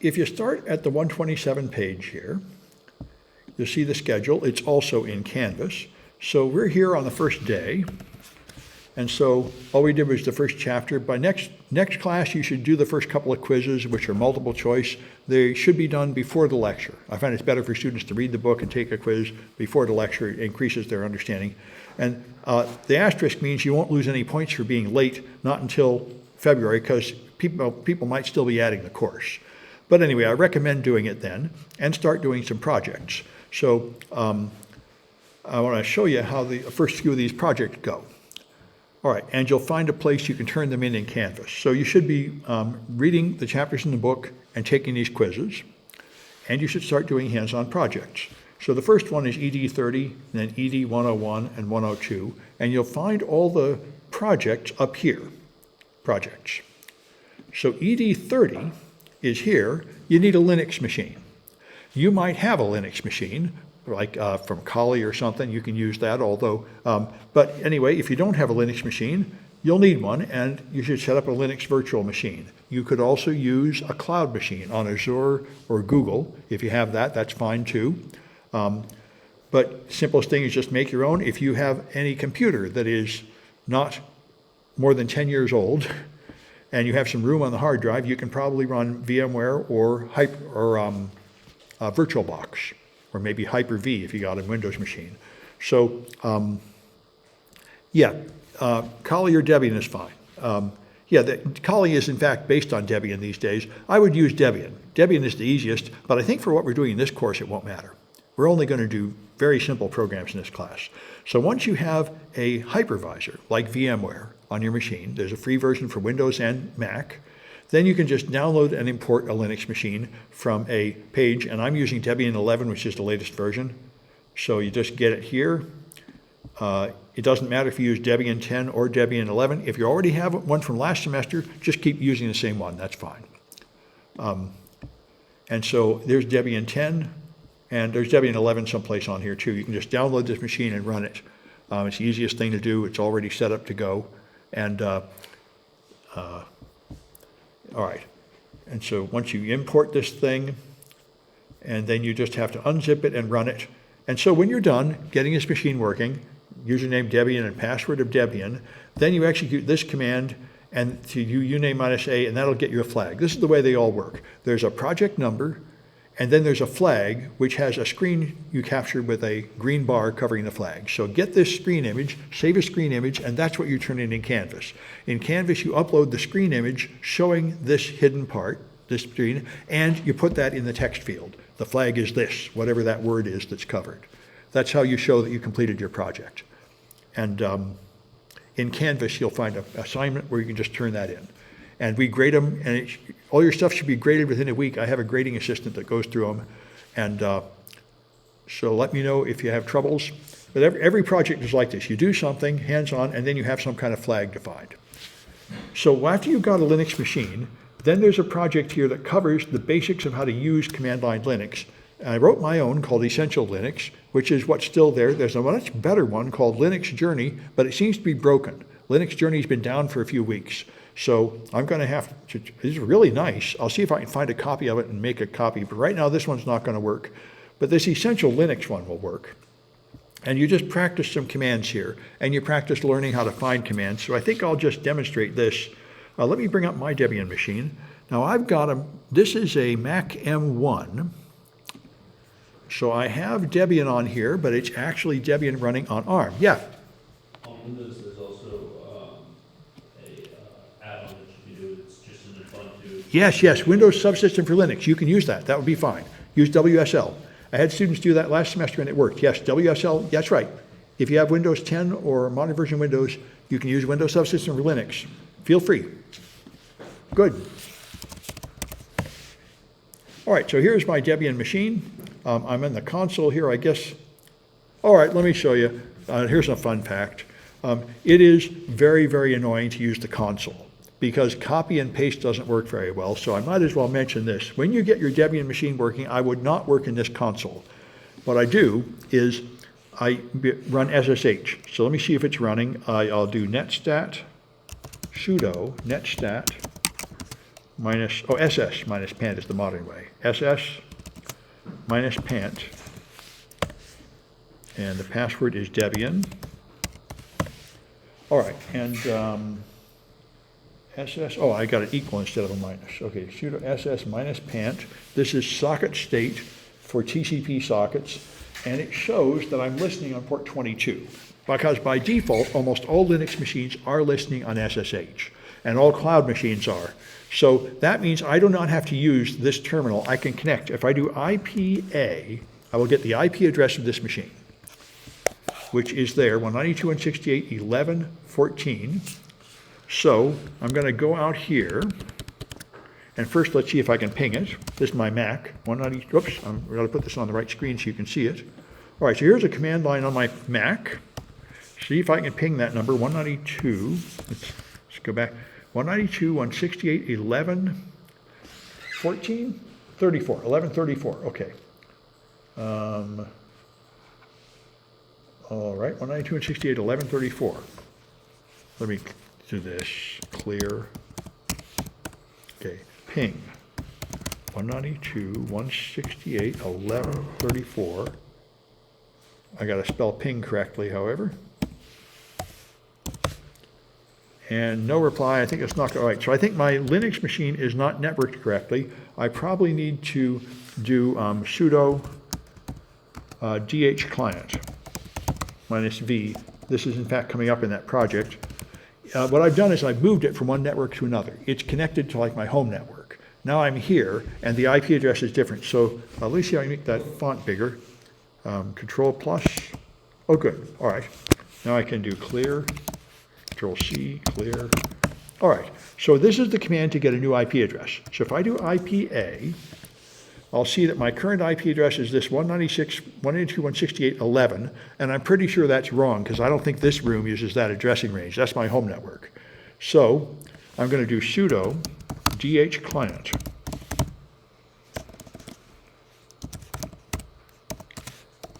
if you start at the 127 page here, you'll see the schedule. It's also in Canvas. So we're here on the first day. And so all we did was the first chapter. By next class, you should do the first couple of quizzes, which are multiple choice. They should be done before the lecture. I find it's better for students to read the book and take a quiz before the lecture. It increases their understanding. And the asterisk means you won't lose any points for being late, not until February, because people might still be adding the course. But anyway, I recommend doing it then and start doing some projects. So I want to show you how the first few of these projects go. All right, and you'll find a place you can turn them in Canvas. So you should be reading the chapters in the book and taking these quizzes, and you should start doing hands-on projects. So the first one is ED 30, then ED 101 and 102, and you'll find all the projects up here, projects. So ED 30 is here. You need a Linux machine. You might have a Linux machine, like from Kali or something, you can use that, although, but anyway, if you don't have a Linux machine, you'll need one, and you should set up a Linux virtual machine. You could also use a cloud machine on Azure or Google. If you have that, that's fine too. But simplest thing is just make your own. If you have any computer that is not more than 10 years old, and you have some room on the hard drive, you can probably run VMware or VirtualBox, or maybe Hyper-V if you got a Windows machine. So, Kali or Debian is fine. Kali is in fact based on Debian these days. I would use Debian. Debian is the easiest, but I think for what we're doing in this course, it won't matter. We're only going to do very simple programs in this class. So once you have a hypervisor, like VMware, on your machine, there's a free version for Windows and Mac, then you can just download and import a Linux machine from a page, and I'm using Debian 11, which is the latest version. So you just get it here. It doesn't matter if you use Debian 10 or Debian 11. If you already have one from last semester, just keep using the same one, that's fine. And so there's Debian 10, and there's Debian 11 someplace on here too. You can just download this machine and run it. It's the easiest thing to do. It's already set up to go. And all right, and so once you import this thing, and then you just have to unzip it and run it. And so when you're done getting this machine working, username Debian and password of Debian, then you execute this command and to uname -a, and that'll get you a flag. This is the way they all work. There's a project number, and then there's a flag, which has a screen you capture with a green bar covering the flag. So get this screen image, save a screen image, and that's what you turn in Canvas. In Canvas, you upload the screen image showing this hidden part, this screen, and you put that in the text field. The flag is this, whatever that word is that's covered. That's how you show that you completed your project. And in Canvas, you'll find an assignment where you can just turn that in. And we grade them, and all your stuff should be graded within a week. I have a grading assistant that goes through them. And so let me know if you have troubles. But every project is like this. You do something hands-on, and then you have some kind of flag defined. So after you've got a Linux machine, then there's a project here that covers the basics of how to use command line Linux. And I wrote my own called Essential Linux, which is what's still there. There's a much better one called Linux Journey, but it seems to be broken. Linux Journey's been down for a few weeks. So I'm going to have to, this is really nice. I'll see if I can find a copy of it and make a copy. But right now, this one's not going to work. But this Essential Linux one will work. And you just practice some commands here. And you practice learning how to find commands. So I think I'll just demonstrate this. Let me bring up my Debian machine. Now I've got this is a Mac M1. So I have Debian on here, but it's actually Debian running on ARM. Yeah? On Windows, there's also add-on that you can do. It's just an Ubuntu. Yes, Windows Subsystem for Linux. You can use that. That would be fine. Use WSL. I had students do that last semester and it worked. Yes, WSL, that's right. If you have Windows 10 or modern version Windows, you can use Windows Subsystem for Linux. Feel free. Good. All right, so here's my Debian machine. I'm in the console here, I guess. All right, let me show you. Here's a fun fact. It is very, very annoying to use the console because copy and paste doesn't work very well, so I might as well mention this. When you get your Debian machine working, I would not work in this console. What I do is I run SSH. So let me see if it's running. I'll do netstat sudo netstat minus, oh, SS minus pant is the modern way. SS minus pant. And the password is Debian. All right, and SS, oh, I got an equal instead of a minus. Okay, sudo SS minus pant. This is socket state for TCP sockets, and it shows that I'm listening on port 22. Because by default, almost all Linux machines are listening on SSH, and all cloud machines are. So that means I do not have to use this terminal. I can connect. If I do IPA, I will get the IP address of this machine, which is there, 192.168.11.14. So I'm going to go out here, and first let's see if I can ping it. This is my Mac, 190, oops, I'm going to put this on the right screen so you can see it. All right, so here's a command line on my Mac. See if I can ping that number, 192, let's go back, 192.168.11.14? 34, 1134, okay. All right, 192.168.11.34. Let me do this, clear. Okay, ping, 192.168.11.34. I got to spell ping correctly, however. And no reply. I think it's not all right. So I think my Linux machine is not networked correctly. I probably need to do sudo dh client minus v. This is in fact coming up in that project. What I've done is I've moved it from one network to another. It's connected to like my home network. Now I'm here, and the IP address is different. So let me see how I make that font bigger. Control plus. Oh, good. All right. Now I can do clear. Control C, clear. All right, so this is the command to get a new IP address. So if I do IPA, I'll see that my current IP address is this 192.168.11, and I'm pretty sure that's wrong because I don't think this room uses that addressing range. That's my home network. So I'm going to do sudo dh client.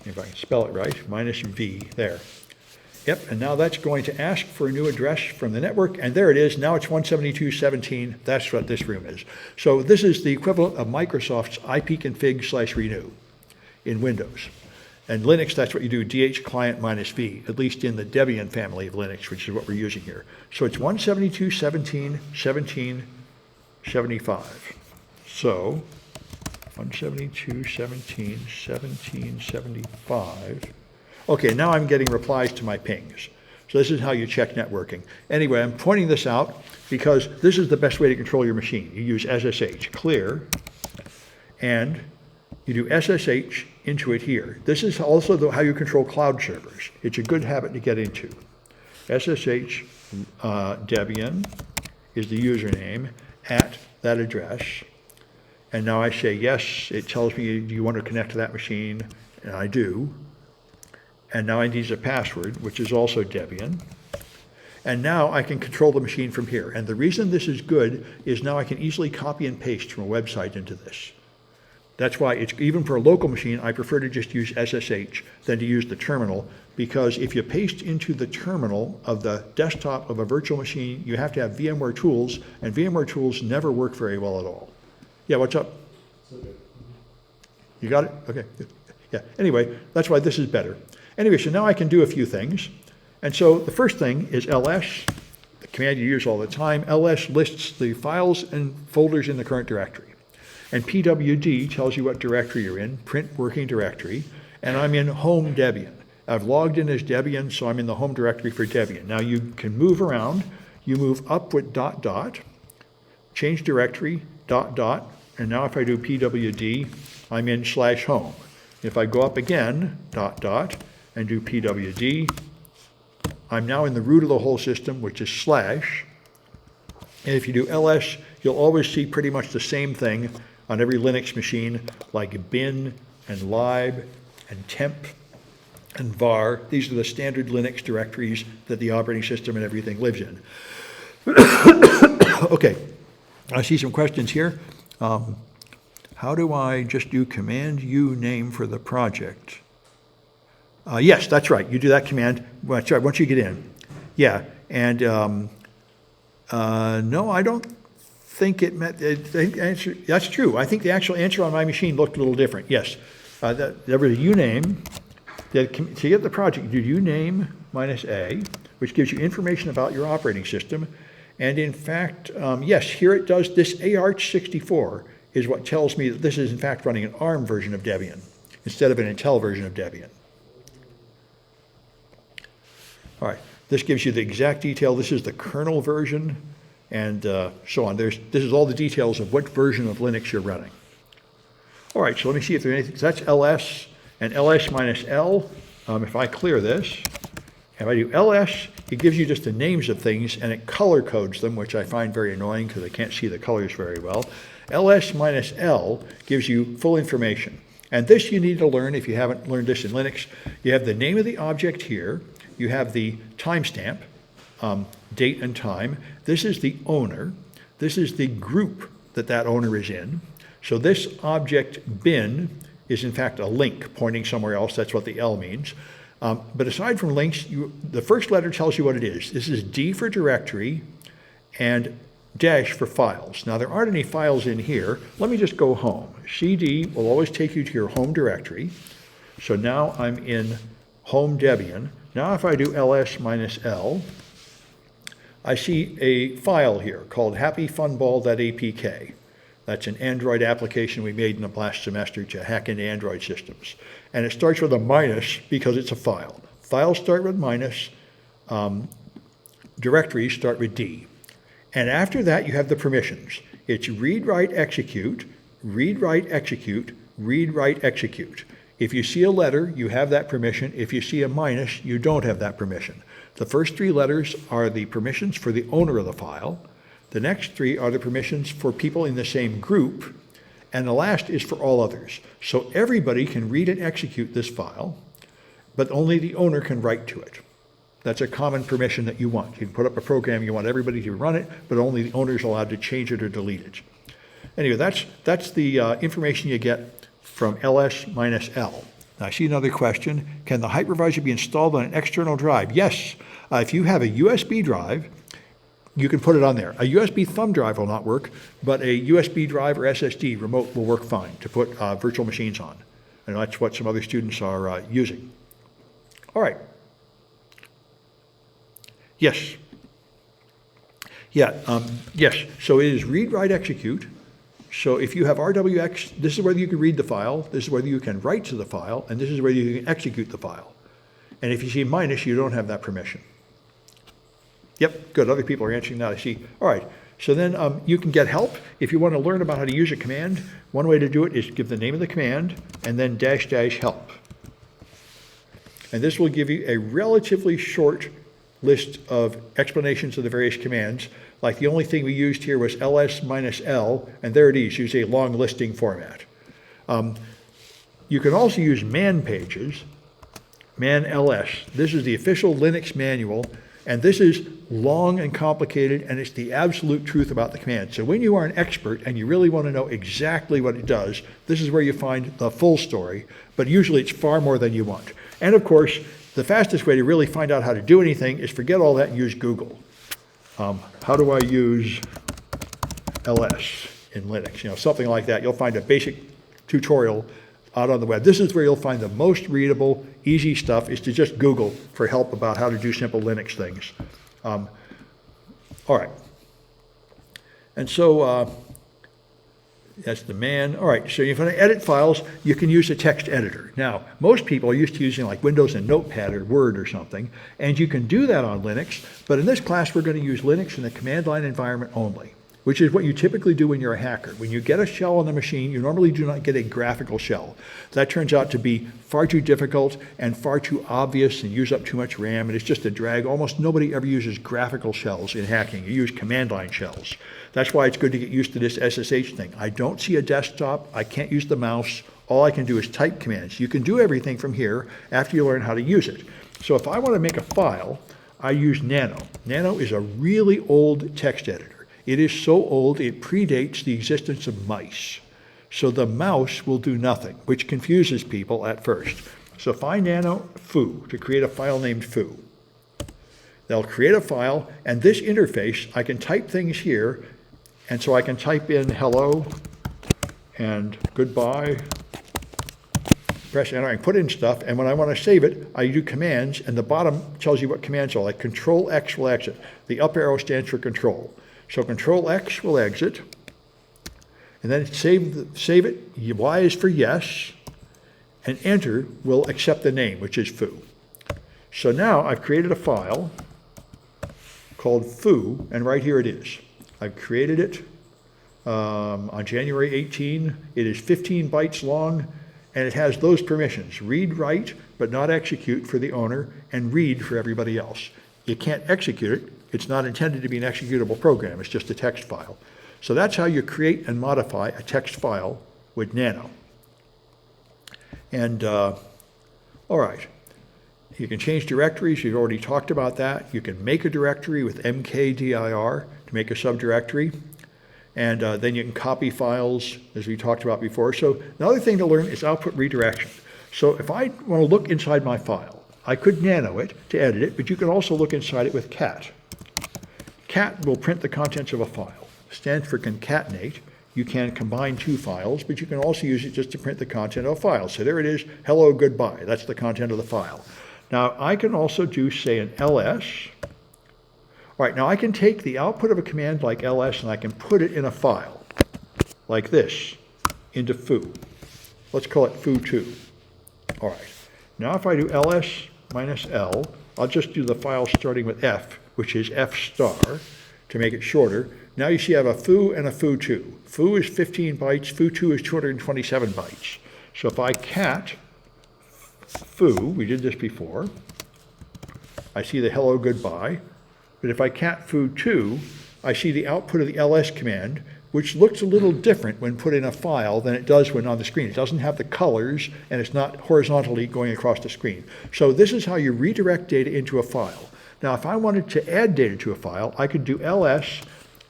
If I can spell it right, minus V, there. Yep, and now that's going to ask for a new address from the network, and there it is. Now it's 172.17. That's what this room is. So this is the equivalent of Microsoft's ipconfig/renew in Windows. And Linux, that's what you do, dh client minus V, at least in the Debian family of Linux, which is what we're using here. So it's 172.17.17.75. So 172.17.17.75. Okay, now I'm getting replies to my pings. So this is how you check networking. Anyway, I'm pointing this out because this is the best way to control your machine. You use SSH, clear, and you do SSH into it here. This is also how you control cloud servers. It's a good habit to get into. SSH Debian is the username at that address. And now I say yes, it tells me, do you want to connect to that machine? And I do. And now I need a password, which is also Debian. And now I can control the machine from here. And the reason this is good is now I can easily copy and paste from a website into this. That's why it's, even for a local machine, I prefer to just use SSH than to use the terminal, because if you paste into the terminal of the desktop of a virtual machine, you have to have VMware tools, and VMware tools never work very well at all. Yeah, what's up? You got it? Okay. Yeah, anyway, that's why this is better. Anyway, so now I can do a few things. And so the first thing is ls, the command you use all the time. Ls lists the files and folders in the current directory. And pwd tells you what directory you're in, print working directory, and I'm in home Debian. I've logged in as Debian, so I'm in the home directory for Debian. Now you can move around. You move up with ... change directory, ... and now if I do pwd, I'm in /home. If I go up again, ... and do pwd, I'm now in the root of the whole system, which is /. And if you do ls, you'll always see pretty much the same thing on every Linux machine, like bin and lib and temp and var. These are the standard Linux directories that the operating system and everything lives in. Okay, I see some questions here. How do I just do command U name for the project? Yes, that's right. You do that command. That's right, once you get in. Yeah, and no, I don't think it meant, the answer, that's true. I think the actual answer on my machine looked a little different, yes. There was a uname, to get the project, you do uname minus A, which gives you information about your operating system. And in fact, yes, here it does, this AArch64 is what tells me that this is in fact running an ARM version of Debian instead of an Intel version of Debian. All right, this gives you the exact detail. This is the kernel version and so on. This is all the details of what version of Linux you're running. All right, so let me see if there's anything. So that's ls and ls minus L. If I clear this, if I do ls, it gives you just the names of things and it color codes them, which I find very annoying because I can't see the colors very well. ls minus L gives you full information. And this you need to learn if you haven't learned this in Linux. You have the name of the object here. You have the timestamp, date and time. This is the owner. This is the group that that owner is in. So this object bin is in fact a link pointing somewhere else. That's what the L means. But aside from links, the first letter tells you what it is. This is D for directory and dash for files. Now there aren't any files in here. Let me just go home. CD will always take you to your home directory. So now I'm in home Debian. Now if I do ls minus L, I see a file here called happyfunball.apk. That's an Android application we made in the last semester to hack into Android systems. And it starts with a minus because it's a file. Files start with minus, directories start with D. And after that, you have the permissions. It's read, write, execute, read, write, execute, read, write, execute. If you see a letter, you have that permission. If you see a minus, you don't have that permission. The first three letters are the permissions for the owner of the file. The next three are the permissions for people in the same group. And the last is for all others. So everybody can read and execute this file, but only the owner can write to it. That's a common permission that you want. You can put up a program, you want everybody to run it, but only the owner is allowed to change it or delete it. Anyway, that's the information you get from ls minus L. Now I see another question. Can the hypervisor be installed on an external drive? Yes. If you have a USB drive, you can put it on there. A USB thumb drive will not work, but a USB drive or SSD remote will work fine to put virtual machines on. And that's what some other students are using. All right. Yes. Yeah, yes. So it is read, write, execute. So if you have RWX, this is whether you can read the file, this is whether you can write to the file, and this is whether you can execute the file. And if you see minus, you don't have that permission. Yep, good. Other people are answering that, I see. All right. So then you can get help. If you want to learn about how to use a command, one way to do it is give the name of the command and then dash dash help. And this will give you a relatively short list of explanations of the various commands. Like the only thing we used here was ls minus L, and there it is, use a long listing format. You can also use man pages, man ls. This is the official Linux manual, and this is long and complicated, and it's the absolute truth about the command. So when you are an expert and you really want to know exactly what it does, this is where you find the full story, but usually it's far more than you want. And of course, the fastest way to really find out how to do anything is forget all that and use Google. How do I use ls in Linux? You know, something like that. You'll find a basic tutorial out on the web. This is where you'll find the most readable, easy stuff is to just Google for help about how to do simple Linux things. All right. And so that's the man. All right, so if you want to edit files, you can use a text editor. Now, most people are used to using like Windows and Notepad or Word or something, and you can do that on Linux, but in this class we're going to use Linux in the command line environment only, which is what you typically do when you're a hacker. When you get a shell on the machine, you normally do not get a graphical shell. That turns out to be far too difficult and far too obvious and use up too much RAM, and it's just a drag. Almost nobody ever uses graphical shells in hacking. You use command line shells. That's why it's good to get used to this SSH thing. I don't see a desktop. I can't use the mouse. All I can do is type commands. You can do everything from here after you learn how to use it. So if I want to make a file, I use Nano. Nano is a really old text editor. It is so old it predates the existence of mice. So the mouse will do nothing, which confuses people at first. So if I nano foo to create a file named foo, they'll create a file, and this interface, I can type things here, And so I can type in hello and goodbye, press enter, I can put in stuff, and when I want to save it, I do commands, and the bottom tells you what commands are, like Control X will exit. The up arrow stands for control. So Control X will exit, and then save it, Y is for yes, and enter will accept the name, which is foo. So now I've created a file called foo, and right here it is. I've created it on January 18. It is 15 bytes long, and it has those permissions: read, write, but not execute for the owner, and read for everybody else. You can't execute it. It's not intended to be an executable program. It's just a text file. So that's how you create and modify a text file with Nano. And all right, you can change directories. You've already talked about that. You can make a directory with mkdir to make a subdirectory. And then you can copy files, as we talked about before. So another thing to learn is output redirection. So if I want to look inside my file, I could nano it to edit it, but you can also look inside it with cat. Cat will print the contents of a file. Stands for concatenate. You can combine two files, but you can also use it just to print the content of a file. So there it is, hello, goodbye. That's the content of the file. Now I can also do, say, an ls. All right, now I can take the output of a command like ls and I can put it in a file like this into foo. Let's call it foo2. All right, now if I do ls minus l, I'll just do the file starting with f, which is f star, to make it shorter. Now you see I have a foo and a foo2. Foo is 15 bytes, foo2 is 227 bytes. So if I cat foo, we did this before, I see the hello, goodbye. But if I cat foo2, I see the output of the ls command, which looks a little different when put in a file than it does when on the screen. It doesn't have the colors, and it's not horizontally going across the screen. So this is how you redirect data into a file. Now, if I wanted to add data to a file, I could do ls.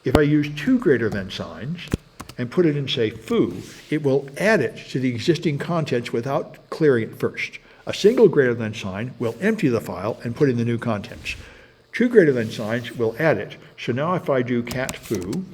If I use two greater than signs and put it in, say, foo, it will add it to the existing contents without clearing it first. A single greater than sign will empty the file and put in the new contents. Two greater than signs will add it. So now if I do cat foo,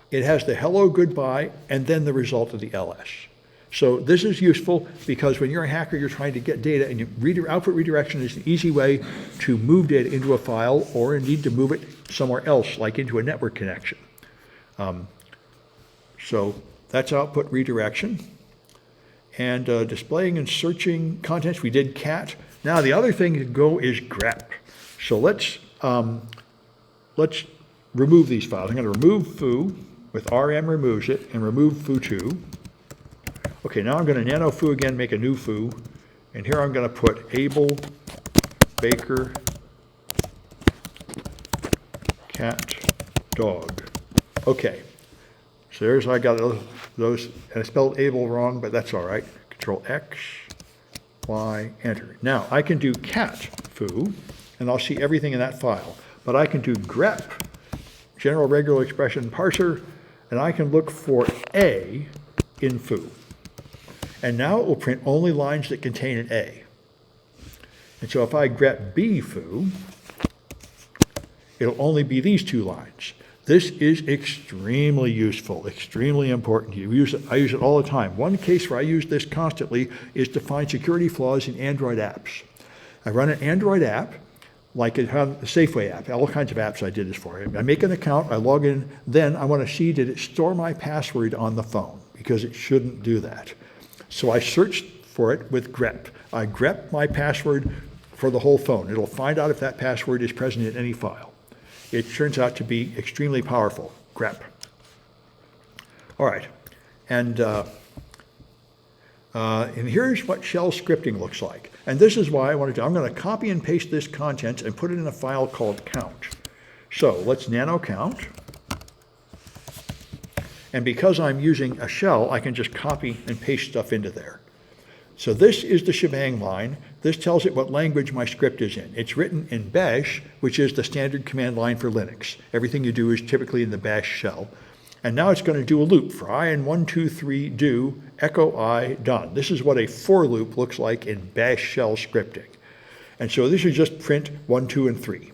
it has the hello, goodbye, and then the result of the ls. So this is useful because when you're a hacker, you're trying to get data, and output redirection is an easy way to move data into a file, or indeed to move it somewhere else, like into a network connection. So that's output redirection. And displaying and searching contents, we did cat. Now the other thing to go is grep. So let's remove these files. I'm going to remove foo with rm removes it, and remove foo2. Okay, now I'm going to nano foo again, make a new foo, and here I'm going to put Abel, Baker, cat, dog. Okay, so there's, I got those, and I spelled Abel wrong, but that's all right. Control X, Y, enter. Now I can do cat foo, and I'll see everything in that file. But I can do grep, general regular expression parser, and I can look for A in foo. And now it will print only lines that contain an A. And so if I grep B foo, it'll only be these two lines. This is extremely useful, extremely important. I use it all the time. One case where I use this constantly is to find security flaws in Android apps. I run an Android app, like it had a Safeway app, all kinds of apps I did this for. I make an account, I log in, then I want to see, did it store my password on the phone? Because it shouldn't do that. So I searched for it with grep. I grep my password for the whole phone. It'll find out if that password is present in any file. It turns out to be extremely powerful, grep. All right, and here's what shell scripting looks like. And this is why I want to do, I'm going to copy and paste this content and put it in a file called count. So let's nano count. And because I'm using a shell, I can just copy and paste stuff into there. So this is the shebang line. This tells it what language my script is in. It's written in bash, which is the standard command line for Linux. Everything you do is typically in the bash shell. And now it's going to do a loop for I in 1, 2, 3, do, echo I, done. This is what a for loop looks like in bash shell scripting. And so this is just print 1, 2, and 3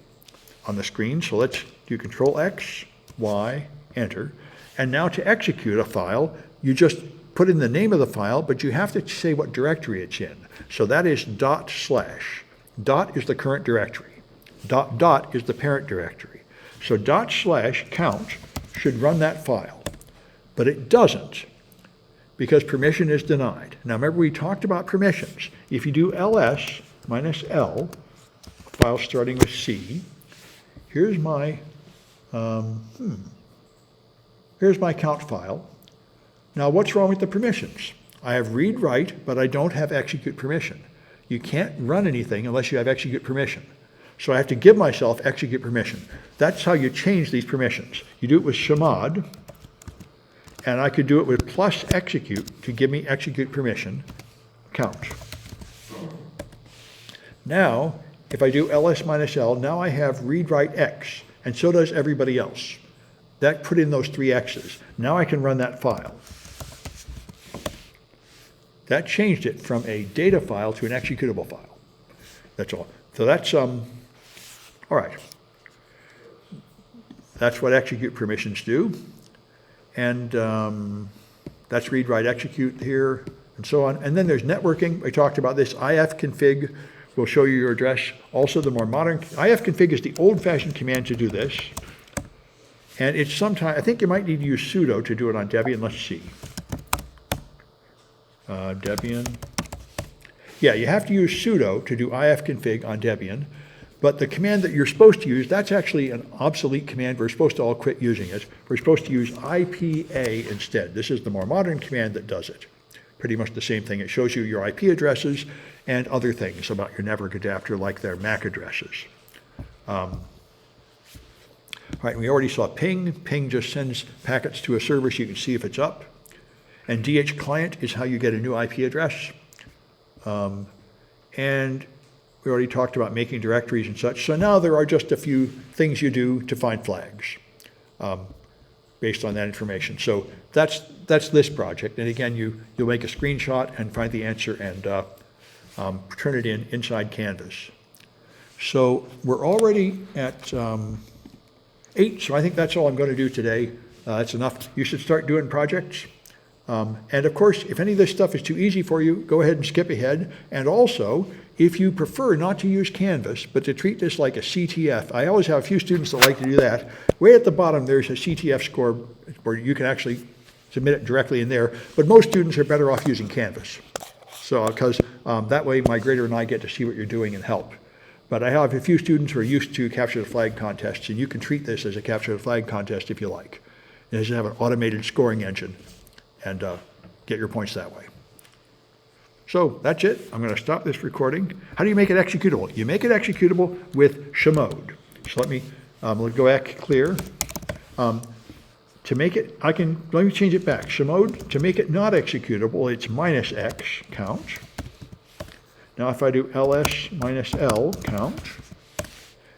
on the screen. So let's do Control X, Y, enter. And now to execute a file, you just put in the name of the file, but you have to say what directory it's in. So that is /. Dot is the current directory. Dot is the parent directory. So / count should run that file, but it doesn't because permission is denied. Now remember we talked about permissions. If you do ls -l, file starting with C, here's my count file. Now what's wrong with the permissions? I have read write, but I don't have execute permission. You can't run anything unless you have execute permission. So I have to give myself execute permission. That's how you change these permissions. You do it with chmod, and I could do it with plus execute to give me execute permission, count. Now, if I do ls -l, now I have read write x, and so does everybody else. That put in those 3 x's. Now I can run that file. That changed it from a data file to an executable file. That's all. So that's, all right. That's what execute permissions do. And that's read, write, execute here, and so on. And then there's networking. I talked about this. ifconfig will show you your address. Also the more modern, ifconfig is the old-fashioned command to do this. And it's sometimes, I think you might need to use sudo to do it on Debian. Let's see. Debian. Yeah, you have to use sudo to do ifconfig on Debian, but the command that you're supposed to use, that's actually an obsolete command. We're supposed to all quit using it. We're supposed to use IPA instead. This is the more modern command that does it. Pretty much the same thing. It shows you your IP addresses and other things about your network adapter, like their MAC addresses. All right, we already saw ping. Ping just sends packets to a server so you can see if it's up. And DH client is how you get a new IP address. And we already talked about making directories and such. So now there are just a few things you do to find flags based on that information. So that's this project. And again, you'll make a screenshot and find the answer and turn it in inside Canvas. So we're already at 8, so I think that's all I'm going to do today. That's enough. You should start doing projects. And of course, if any of this stuff is too easy for you, go ahead and skip ahead. And also, if you prefer not to use Canvas, but to treat this like a CTF, I always have a few students that like to do that. Way at the bottom, there's a CTF score where you can actually submit it directly in there. But most students are better off using Canvas. So, because that way my grader and I get to see what you're doing and help. But I have a few students who are used to capture the flag contests, and you can treat this as a capture the flag contest if you like. It doesn't have an automated scoring engine, and get your points that way. So that's it. I'm going to stop this recording. How do you make it executable? You make it executable with chmod. So let me go back clear. To make it, let me change it back. Chmod, to make it not executable, it's -x count. Now if I do ls -l count,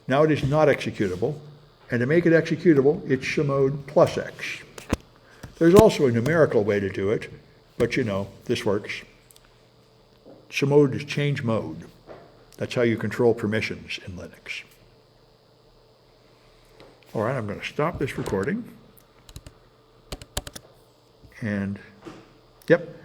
now it is not executable. And to make it executable, it's chmod +x. There's also a numerical way to do it, but you know, this works. Chmod is change mode. That's how you control permissions in Linux. All right, I'm going to stop this recording. And, yep.